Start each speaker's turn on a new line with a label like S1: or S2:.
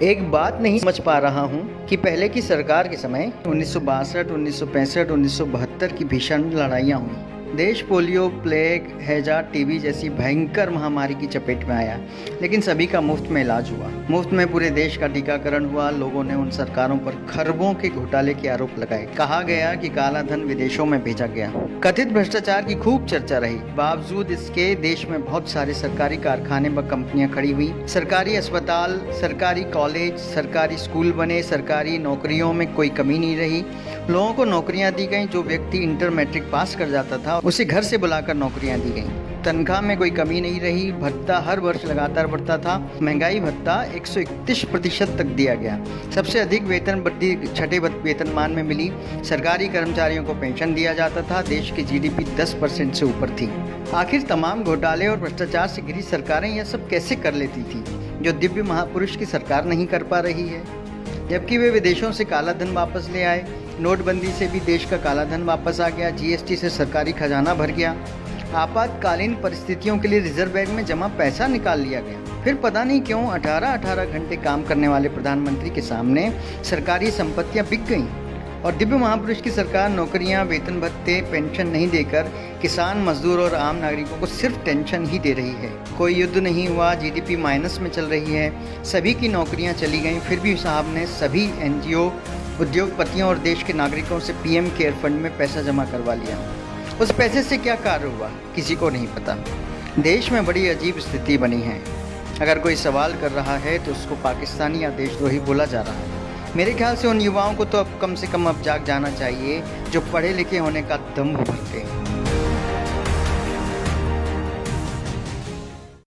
S1: एक बात नहीं समझ पा रहा हूँ कि पहले की सरकार के समय 1962, 1965, 1972 की भीषण लड़ाइयाँ हुई। देश पोलियो, प्लेग, हैजा, टीबी जैसी भयंकर महामारी की चपेट में आया, लेकिन सभी का मुफ्त में इलाज हुआ। मुफ्त में पूरे देश का टीकाकरण हुआ। लोगों ने उन सरकारों पर खरबों के घोटाले के आरोप लगाए। कहा गया कि काला धन विदेशों में भेजा गया। कथित भ्रष्टाचार की खूब चर्चा रही। बावजूद इसके देश में बहुत सारे सरकारी कारखाने व कंपनियां खड़ी हुई। सरकारी अस्पताल, सरकारी कॉलेज, सरकारी स्कूल बने। सरकारी नौकरियों में कोई कमी नहीं रही। लोगों को नौकरियां दी गई। जो व्यक्ति इंटर मैट्रिक पास कर जाता था उसे घर से बुलाकर नौकरियां दी गई। तनख्वाह में कोई कमी नहीं रही। भत्ता हर वर्ष लगातार बढ़ता था। महंगाई भत्ता 131% तक दिया गया। सबसे अधिक वेतन वृद्धि छठे वेतनमान में मिली। सरकारी कर्मचारियों को पेंशन दिया जाता था। देश की जीडीपी 10% से ऊपर थी। आखिर तमाम घोटाले और भ्रष्टाचार से घिरी सरकारें यह सब कैसे कर लेती थी, जो दिव्य महापुरुष की सरकार नहीं कर पा रही है? जबकि वे विदेशों से काला धन वापस ले आए। नोटबंदी से भी देश का काला धन वापस आ गया। जीएसटी से सरकारी खजाना भर गया। आपातकालीन परिस्थितियों के लिए रिजर्व बैंक में जमा पैसा निकाल लिया गया। फिर पता नहीं क्यों 18-18 घंटे काम करने वाले प्रधानमंत्री के सामने सरकारी संपत्तियां बिक गईं और दिव्य महापुरुष की सरकार नौकरियां, वेतन भत्ते, पेंशन नहीं देकर किसान, मजदूर और आम नागरिकों को सिर्फ टेंशन ही दे रही है। कोई युद्ध नहीं हुआ, जीडीपी माइनस में चल रही है, सभी की नौकरियां चली गईं, फिर भी साहब ने सभी एनजीओ, उद्योगपतियों और देश के नागरिकों से पीएम केयर फंड में पैसा जमा करवा लिया। उस पैसे से क्या कार्य हुआ, किसी को नहीं पता। देश में बड़ी अजीब स्थिति बनी है। अगर कोई सवाल कर रहा है तो उसको पाकिस्तानी या देशद्रोही बोला जा रहा है। मेरे ख्याल से उन युवाओं को तो अब कम से कम अब जाग जाना चाहिए जो पढ़े लिखे होने का दम्भ भरते हैं।